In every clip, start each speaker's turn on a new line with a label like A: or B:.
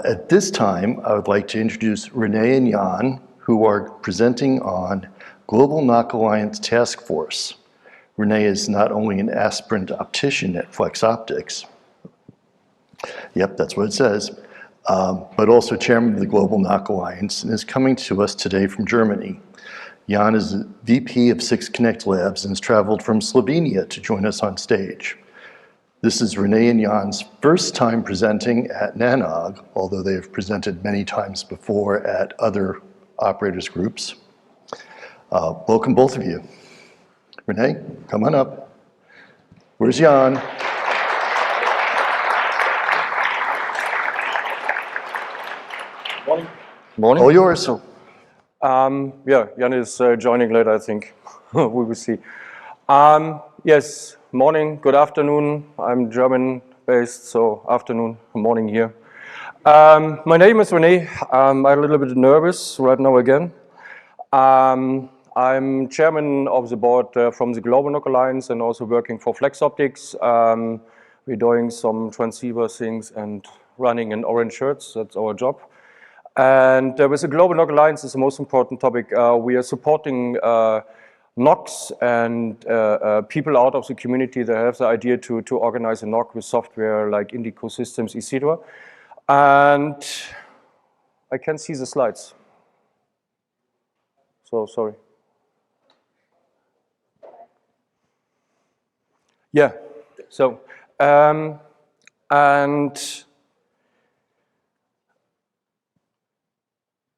A: At this time, I would like to introduce René and Jan, who are presenting on Global NOG Alliance Task Force. René is not only an aspirant optician at Flexoptix, yep, that's what it says, but also chairman of the Global NOG Alliance and is coming to us today from Germany. Jan is VP of 6 Connect Labs and has traveled from Slovenia to join us on stage. This is René and Jan's first time presenting at NANOG, although they have presented many times before at other operators groups. Welcome both of you. René, come on up. Where's Jan?
B: Morning. Morning.
A: All yours.
B: Yeah, Jan is joining later, I think. We will see. Yes, morning, good afternoon. I'm German-based, so afternoon, morning here. My name is René. I'm a little bit nervous right now again. I'm chairman of the board from the Global NOG Alliance and also working for Flexoptix. We're doing some transceiver things and running in orange shirts. That's our job. And with the Global NOG Alliance is the most important topic. We are supporting NOGs and people out of the community that have the idea to organize a NOG with software like Indico Systems, etc. And I can't see the slides. So sorry. Yeah, so, and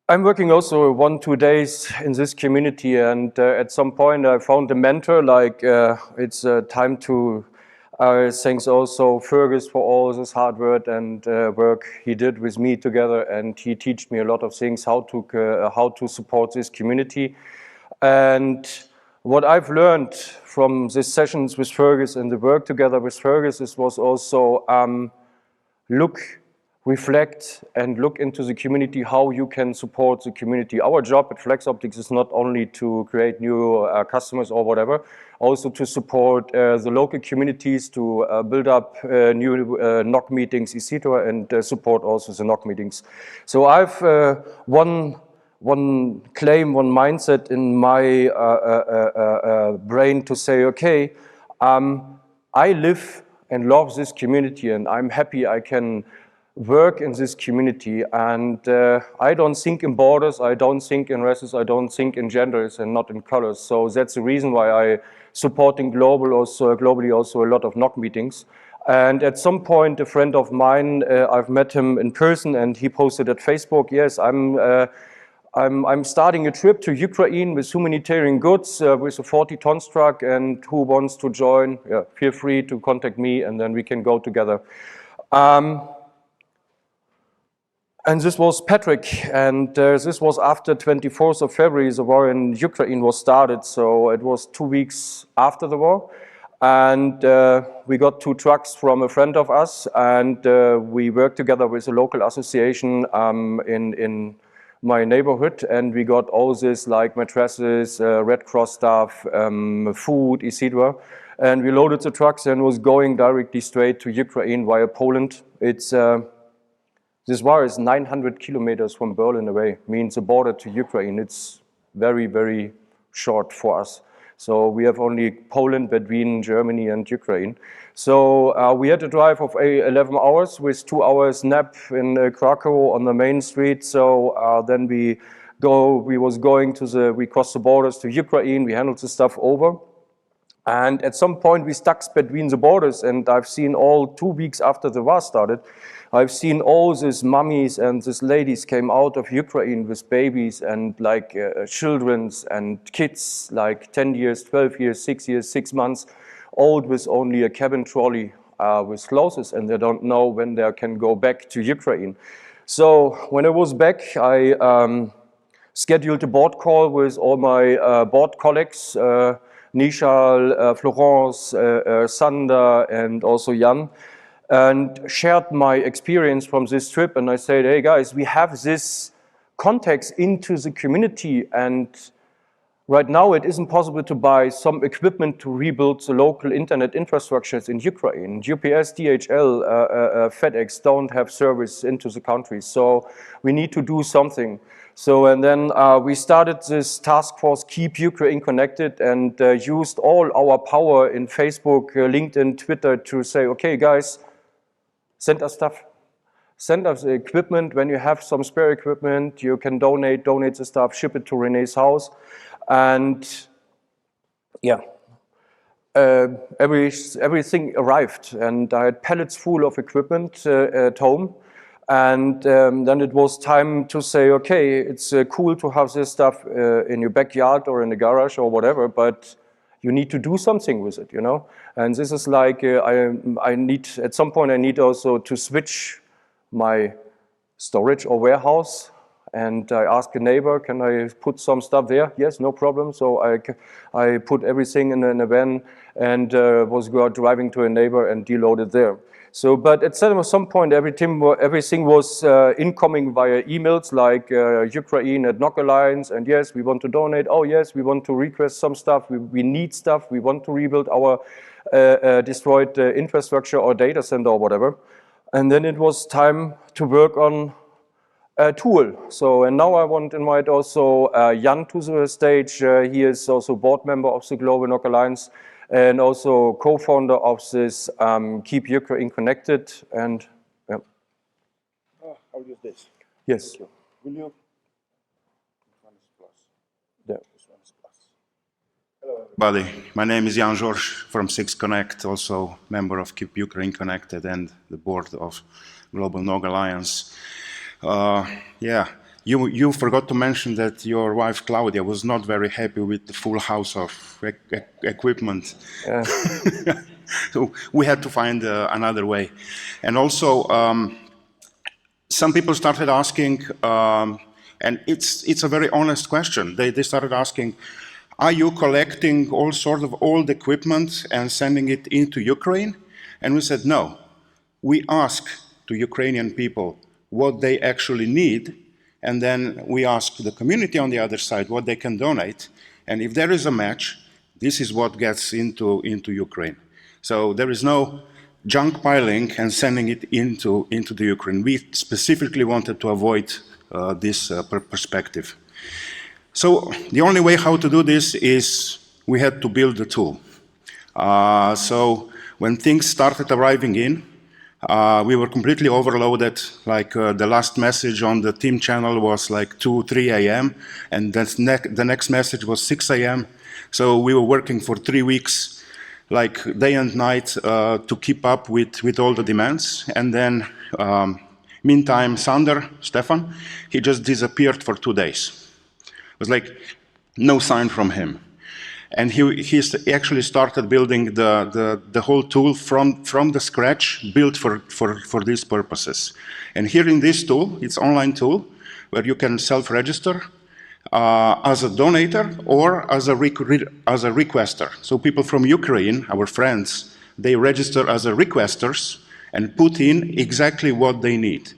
B: I'm working also 1-2 days in this community, and at some point I found a mentor, like it's time to thanks also Fergus for all this hard work and work he did with me together, and he taught me a lot of things, how to support this community. And what I've learned from these sessions with Fergus and the work together with Fergus was also reflect and look into the community, how you can support the community. Our job at Flexoptix is not only to create new customers or whatever, also to support the local communities, to build up new NOG meetings, etc., and support also the NOG meetings. So I've one claim, one mindset in my brain to say, okay, I live and love this community, and I'm happy I can work in this community, and I don't think in borders, I don't think in races, I don't think in genders and not in colors. So that's the reason why I supporting globally also a lot of NOG meetings. And at some point, a friend of mine, I've met him in person, and he posted at Facebook, yes, I'm starting a trip to Ukraine with humanitarian goods with a 40-ton truck, and who wants to join? Yeah, feel free to contact me, and then we can go together. And this was Patrick, and this was after 24th of February, the war in Ukraine was started, so it was 2 weeks after the war. And we got 2 trucks from a friend of us, and we worked together with a local association in my neighborhood, and we got all this like mattresses, Red Cross stuff, food, etc. And we loaded the trucks and was going directly straight to Ukraine via Poland. This war is 900 kilometers from Berlin away, means the border to Ukraine. It's very, very short for us. So we have only Poland between Germany and Ukraine. So we had a drive of 11 hours with 2 hours nap in Krakow on the main street. So then we crossed the borders to Ukraine, we handled the stuff over. And at some point we stuck between the borders, and I've seen all 2 weeks after the war started, I've seen all these mummies and these ladies came out of Ukraine with babies and like children's and kids, like 10 years, 12 years, 6 years, 6 months old with only a cabin trolley with clothes, and they don't know when they can go back to Ukraine. So when I was back, I scheduled a board call with all my board colleagues, Nishal, Florence, Sander, and also Jan, and shared my experience from this trip. And I said, hey guys, we have this context into the community, and Right now, it isn't possible to buy some equipment to rebuild the local internet infrastructures in Ukraine. UPS, DHL, FedEx don't have service into the country, so we need to do something. So, and then we started this task force, Keep Ukraine Connected, and used all our power in Facebook, LinkedIn, Twitter to say, okay, guys, send us stuff. Send us equipment. When you have some spare equipment, you can donate the stuff, ship it to René's house. And yeah, everything arrived, and I had pallets full of equipment at home. And then it was time to say, okay, it's cool to have this stuff in your backyard or in the garage or whatever, but you need to do something with it, you know. And this is like I need at some point I need also to switch my storage or warehouse. And I asked a neighbor, can I put some stuff there? Yes, no problem. So I put everything in a van and was driving to a neighbor and deloaded there. So, but at some point, everything was incoming via emails like Ukraine at NOG Alliance, and yes, we want to donate. Oh yes, we want to request some stuff. We need stuff. We want to rebuild our destroyed infrastructure or data center or whatever. And then it was time to work on a tool. So, and now I want to invite also Jan to the stage. He is also board member of the Global NOG Alliance and also co-founder of this Keep Ukraine Connected. And yeah.
C: I'll use this.
B: Yes.
C: Will you? This one is plus.
B: Yeah.
C: This one is plus. Hello, everybody. My name is Jan Zorz from Six Connect, also member of Keep Ukraine Connected and the board of Global NOG Alliance. Yeah, you forgot to mention that your wife Claudia was not very happy with the full house of equipment.
B: Yeah.
C: So we had to find another way. And also, some people started asking, and it's a very honest question. They started asking, are you collecting all sort of old equipment and sending it into Ukraine? And we said, no. We ask to Ukrainian people what they actually need, and then we ask the community on the other side what they can donate, and if there is a match, this is what gets into Ukraine. So there is no junk piling and sending it into the Ukraine. We specifically wanted to avoid this perspective. So the only way how to do this is we had to build the tool. So when things started arriving in, we were completely overloaded. Like the last message on the team channel was like 2, 3 a.m. and the next message was 6 a.m. So we were working for 3 weeks, like day and night, to keep up with all the demands. And then, meantime, Sander, Stefan, he just disappeared for 2 days. It was like no sign from him. And he actually started building the whole tool from the scratch, built for these purposes. And here in this tool, it's an online tool where you can self-register as a donator or as a requester. So people from Ukraine, our friends, they register as a requesters and put in exactly what they need.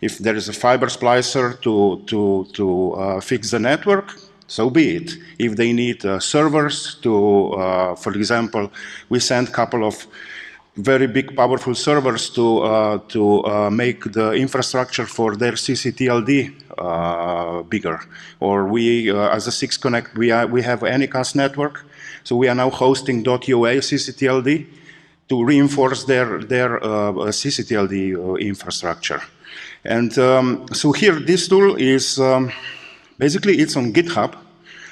C: If there is a fiber splicer to fix the network, so be it. If they need servers to, for example, we sent a couple of very big, powerful servers to make the infrastructure for their CCTLD bigger. Or we, as a Six Connect, we have Anycast network, so we are now hosting .ua CCTLD to reinforce their CCTLD infrastructure. And so here, this tool is basically it's on GitHub.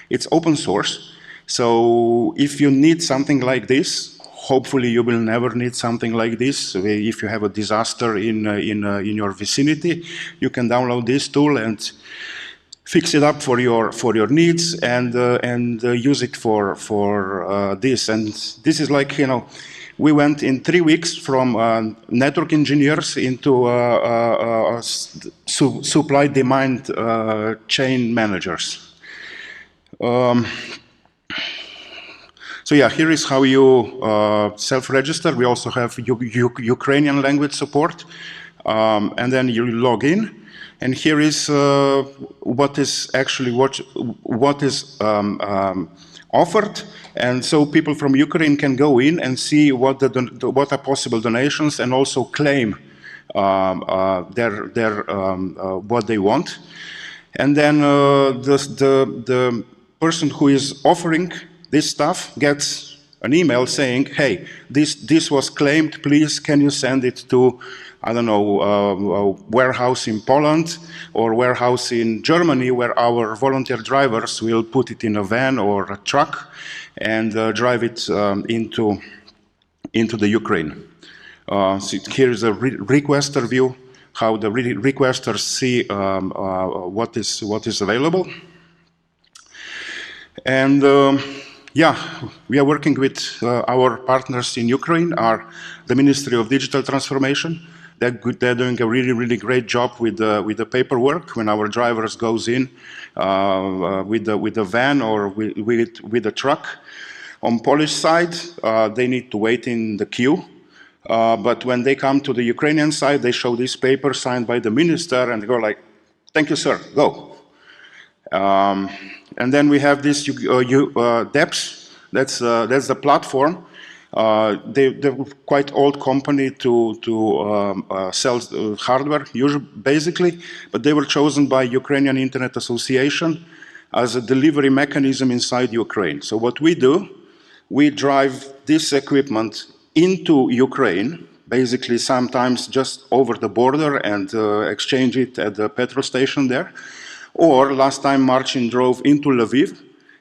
C: It's open source. So if you need something like this, hopefully you will never need something like this. If you have a disaster in your vicinity, you can download this tool and fix it up for your needs and use it for this. And this is like, you know, we went in 3 weeks from network engineers into supply-demand chain managers. So yeah, here is how you self-register. We also have Ukrainian language support. And then you log in. And here is what is actually what is offered. And so people from Ukraine can go in and see what what are possible donations and also claim what they want. And then the person who is offering this stuff gets an email saying, hey, this was claimed, please can you send it to, I don't know, a warehouse in Poland or warehouse in Germany where our volunteer drivers will put it in a van or a truck and drive it into the Ukraine. So here is a requester view, how the requesters see what is available. And yeah, we are working with our partners in Ukraine, the Ministry of Digital Transformation. They're doing a really great job with the paperwork when our drivers goes in with the van or with the truck. On Polish side, they need to wait in the queue. But when they come to the Ukrainian side, they show this paper signed by the minister and they go like, thank you, sir, go. And then we have this DEPS, that's the platform. They're quite old company to sell hardware, basically, but they were chosen by Ukrainian Internet Association as a delivery mechanism inside Ukraine. So what we do, we drive this equipment into Ukraine, basically sometimes just over the border and exchange it at the petrol station there. Or last time Marcin drove into Lviv,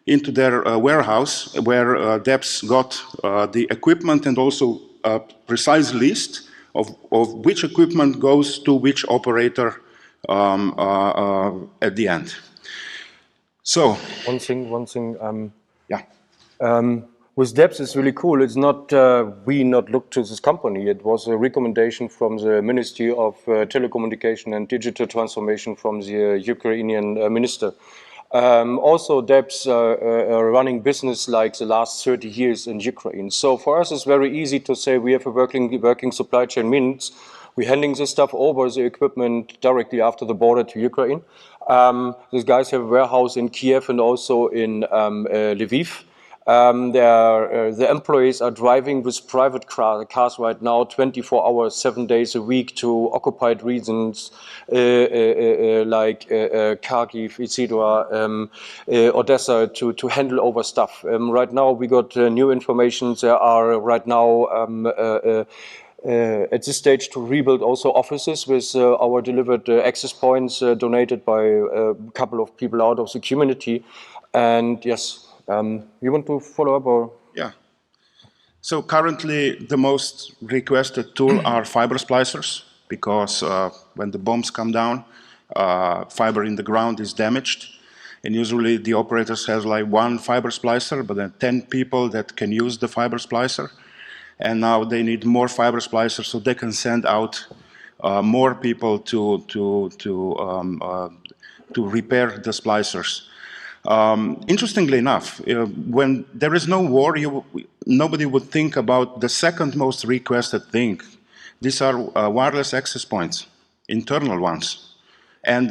C: into their warehouse where DEPS got the equipment and also a precise list of which equipment goes to which operator at the end. So
B: One thing.
C: yeah.
B: With DEPS, it's really cool. It's not we not look to this company. It was a recommendation from the Ministry of Telecommunication and Digital Transformation from the Ukrainian minister. Also, DEPS are running business like the last 30 years in Ukraine. So for us, it's very easy to say we have a working supply chain means. We're handing this stuff over, the equipment, directly after the border to Ukraine. These guys have a warehouse in Kiev and also in Lviv. The employees are driving with private cars right now 24 hours, 7 days a week to occupied regions like Kharkiv, etc., Odessa to handle over stuff. Right now we got new information. There are right now at this stage to rebuild also offices with our delivered access points donated by a couple of people out of the community. And yes, you want to follow up or?
C: Yeah. So currently the most requested tool are fiber splicers because when the bombs come down, fiber in the ground is damaged. And usually the operators has like one fiber splicer, but then 10 people that can use the fiber splicer. And now they need more fiber splicers so they can send out more people to repair the splicers. Interestingly enough, when there is no war, nobody would think about the second most requested thing. These are wireless access points, internal ones, and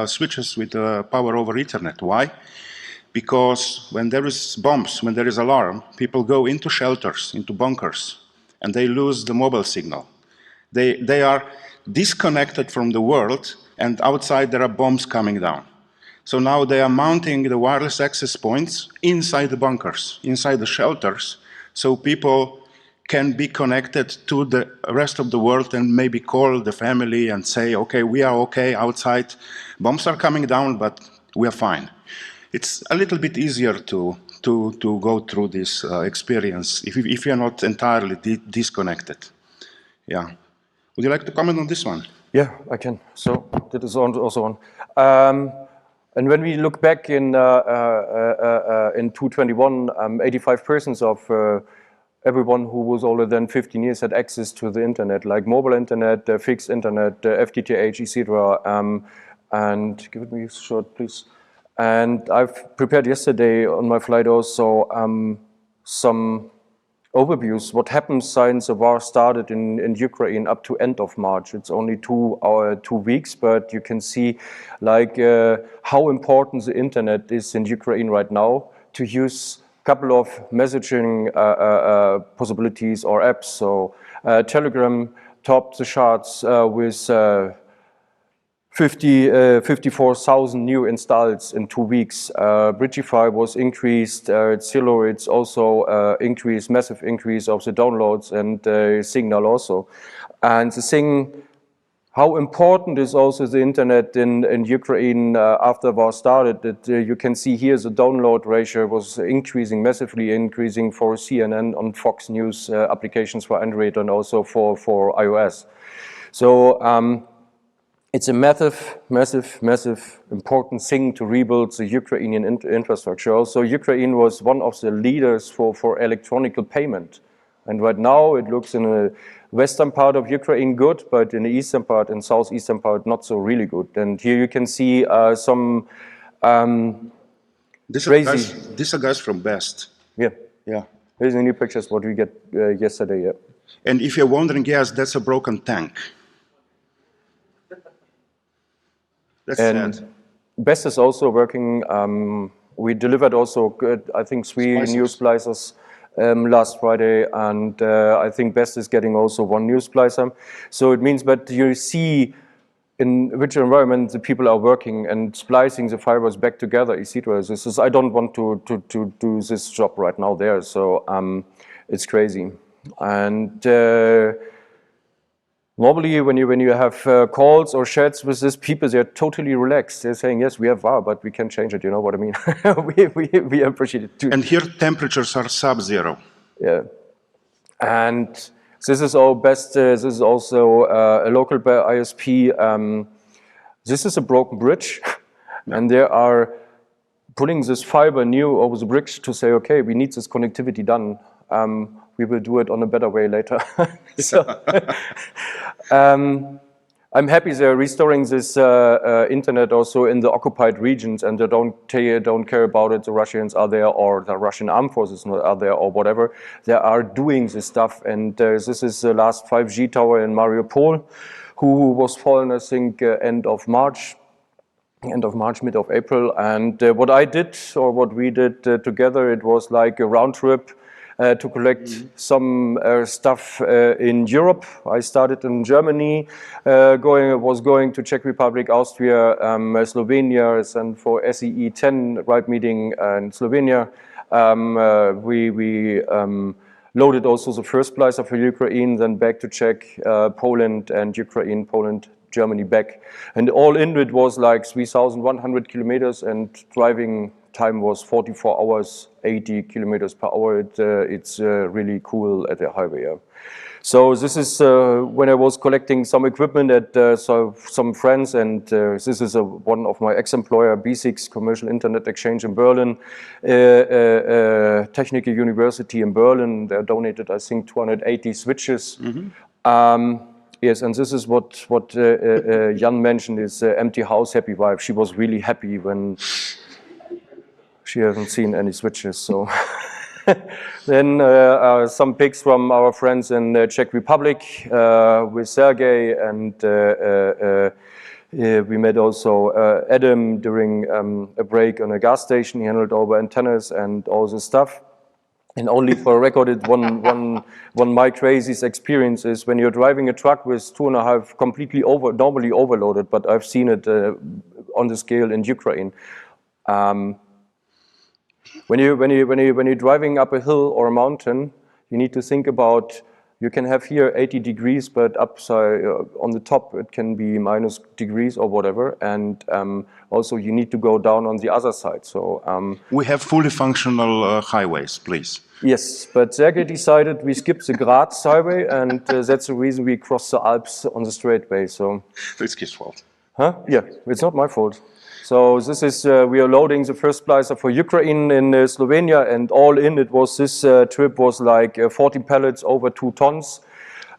C: switches with power over Ethernet. Why? Because when there is bombs, when there is alarm, people go into shelters, into bunkers, and they lose the mobile signal. They are disconnected from the world, and outside there are bombs coming down. So now they are mounting the wireless access points inside the bunkers, inside the shelters, so people can be connected to the rest of the world and maybe call the family and say, okay, we are okay outside. Bombs are coming down, but we are fine. It's a little bit easier to go through this experience if you're not entirely disconnected. Yeah. Would you like to comment on this one?
B: Yeah, I can. So that is also on. And when we look back in 2021, 85% of everyone who was older than 15 years had access to the internet, like mobile internet, fixed internet, FTTH, etc. And give me a short, please. And I've prepared yesterday on my flight also some overviews. What happens since the war started in Ukraine up to end of March? It's only 2 weeks, but you can see like how important the internet is in Ukraine right now to use a couple of messaging possibilities or apps. So Telegram topped the charts with 54,000 new installs in 2 weeks. Bridgify was increased. Zillow, it's also increased, massive increase of the downloads, and Signal also. And the thing, how important is also the internet in Ukraine after war started, that you can see here the download ratio was increasing, massively increasing for CNN on Fox News applications for Android and also for iOS. So, it's a massive important thing to rebuild the Ukrainian infrastructure. Also, Ukraine was one of the leaders for electronic payment. And right now it looks in the western part of Ukraine good, but in the eastern part and southeastern part not so really good. And here you can see some
C: These are guys from Best.
B: Yeah.
C: Yeah.
B: Here's the new pictures what we get yesterday, yeah.
C: And if you're wondering, yes, that's a broken tank. That's
B: And
C: sad.
B: Best is also working. We delivered also, I think, 3 new splicers last Friday, and I think Best is getting also 1 new splicer. So it means that you see in which environment the people are working and splicing the fibers back together, etc. This is, I don't want to do this job right now there, so it's crazy. And normally, when you have calls or chats with these people, they're totally relaxed. They're saying, yes, we have VAR, but we can change it. You know what I mean? we appreciate it too.
C: And here temperatures are sub-zero.
B: Yeah. And this is our Best. This is also a local ISP. This is a broken bridge. And they are putting this fiber new over the bridge to say, okay, we need this connectivity done. We will do it on a better way later. So, I'm happy they're restoring this internet also in the occupied regions, and they don't care about it. The Russians are there, or the Russian armed forces are there, or whatever. They are doing this stuff, and this is the last 5G tower in Mariupol, who was fallen, I think, end of March, mid of April. And what I did, or what we did together, it was like a round trip to collect some stuff in Europe. I started in Germany, was going to Czech Republic, Austria, Slovenia, and for SEE 10 RIPE meeting in Slovenia. We loaded also the first splicer for Ukraine, then back to Czech, Poland, and Ukraine, Poland, Germany back. And all in it was like 3,100 kilometers, and driving time was 44 hours, 80 kilometers per hour. It's really cool at the highway. Yeah. So this is when I was collecting some equipment at some friends, and this is one of my ex-employer, B6 Commercial Internet Exchange in Berlin, Technical University in Berlin. They donated, I think, 280 switches. Yes, and this is what Jan mentioned, is empty house, happy wife. She was really happy when she hasn't seen any switches. So then some pics from our friends in Czech Republic with Sergey, and we met also Adam during a break on a gas station. He handled all the antennas and all this stuff. And only for recorded one my craziest experience is when you're driving a truck with 2.5 completely normally overloaded, but I've seen it on the scale in Ukraine. When you're driving up a hill or a mountain, you need to think about, you can have here 80 degrees, but upside on the top it can be minus degrees or whatever, and also you need to go down on the other side. So
C: we have fully functional highways, please.
B: Yes, but Sergey decided we skip the Graz highway, and that's the reason we crossed the Alps on the straightway. So
C: it's his fault.
B: Huh? Yeah, it's not my fault. So this is, we are loading the first splicer for Ukraine in Slovenia, and all in it was, this trip was like 40 pallets over 2 tons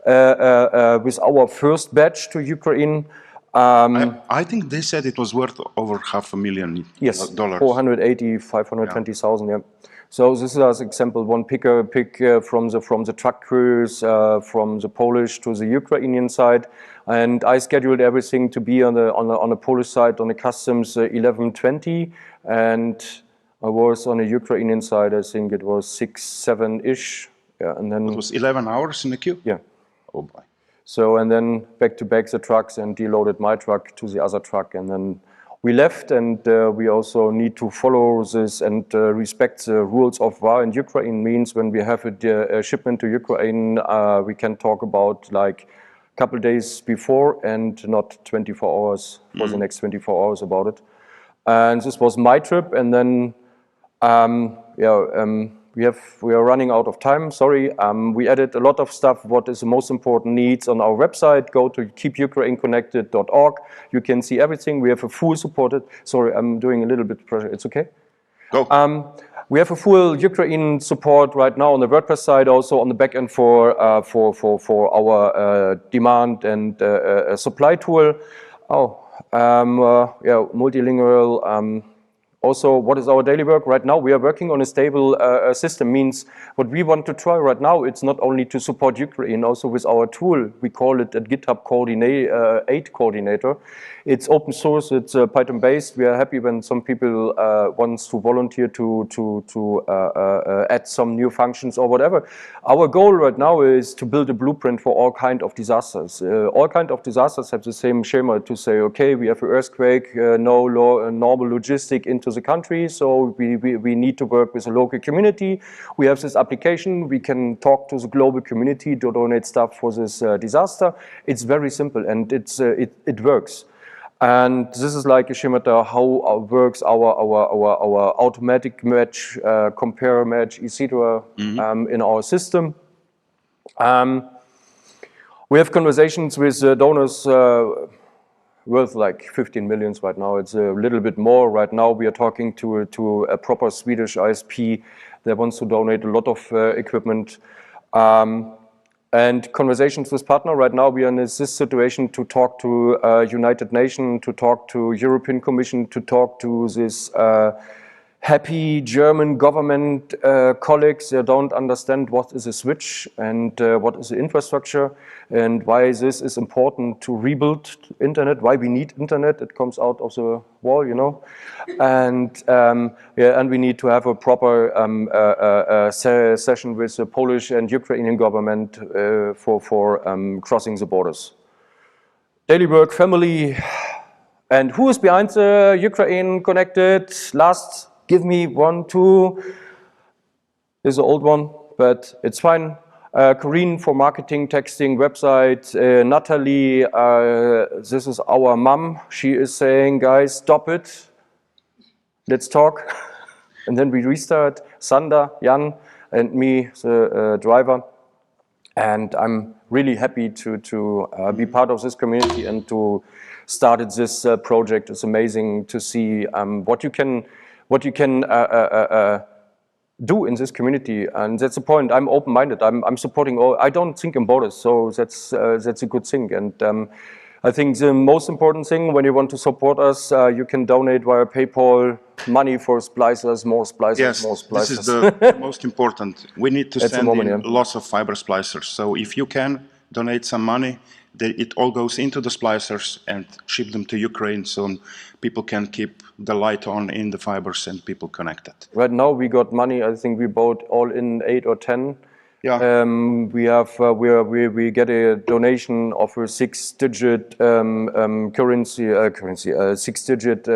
B: with our first batch to Ukraine.
C: I think they said it was worth over $500,000.
B: Yes, 480, 520,000, yeah. So this is as example one pick from the truck crews from the Polish to the Ukrainian side, and I scheduled everything to be on the Polish side on the customs 11:20, and I was on the Ukrainian side. I think it was 6-7-ish. Yeah, and then
C: It was 11 hours in the queue?
B: yeah.
C: Oh boy.
B: So, and then back to back the trucks and deloaded my truck to the other truck, and then we left, and we also need to follow this and respect the rules of war in Ukraine. Means when we have a shipment to Ukraine, we can talk about like a couple days before and not 24 hours for the next 24 hours about it. And this was my trip, and then we are running out of time, sorry. We added a lot of stuff, what is the most important needs on our website. Go to keepukraineconnected.org. You can see everything. We have a full supported, sorry, I'm doing a little bit of pressure, it's okay?
C: Go.
B: We have a full Ukraine support right now on the WordPress side, also on the back end for our demand and supply tool. Multilingual. Also, what is our daily work? Right now, we are working on a stable system. Means what we want to try right now, it's not only to support Ukraine, also with our tool. We call it a GitHub Aid Coordinator. It's open source, it's Python based. We are happy when some people wants to volunteer to add some new functions or whatever. Our goal right now is to build a blueprint for all kind of disasters. All kind of disasters have the same schema to say, okay, we have an earthquake, normal logistic into the country, so we need to work with the local community. We have this application, we can talk to the global community to donate stuff for this disaster. It's very simple, and it works. And this is like a schemata how works our automatic match, compare match, etc. In our system. We have conversations with donors worth like 15 million right now. It's a little bit more right now. We are talking to a proper Swedish ISP that wants to donate a lot of equipment. And conversations with partner. Right now we are in this situation to talk to United Nations, to talk to European Commission, to talk to this happy German government colleagues. They don't understand what is a switch and what is the infrastructure and why this is important to rebuild internet, why we need internet. It comes out of the wall, you know. And and we need to have a proper session with the Polish and Ukrainian government for crossing the borders. Daily work, family, and who is behind the Ukraine Connected? Last. Give me 1, 2. This is an old one, but it's fine. Corinne for marketing, texting, website. Natalie, this is our mom. She is saying, guys, stop it. Let's talk. And then we restart. Sander, Jan, and me, the driver. And I'm really happy to be part of this community and to start this project. It's amazing to see what you can do in this community, and that's the point. I'm open-minded. I'm supporting all. I don't think in borders, so that's a good thing. And I think the most important thing when you want to support us, you can donate via PayPal, money for splicers, more splicers,
C: yes,
B: more splicers.
C: This is the most important. We need to send in lots of fiber splicers. So if you can donate some money, it all goes into the splicers and ship them to Ukraine so people can keep the light on in the fibers and people connected.
B: Right now we got money. I think we bought all in 8 or 10.
C: Yeah.
B: We have we get a donation of a 6-digit currency, 6-digit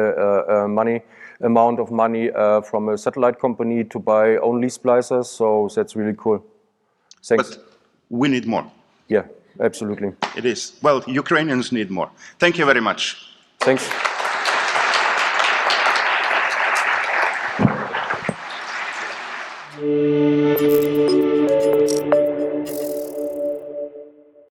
B: money amount of money from a satellite company to buy only splicers. So that's really cool. Thanks.
C: But we need more.
B: Yeah, absolutely.
C: It is. Well, Ukrainians need more. Thank you very much.
B: Thanks.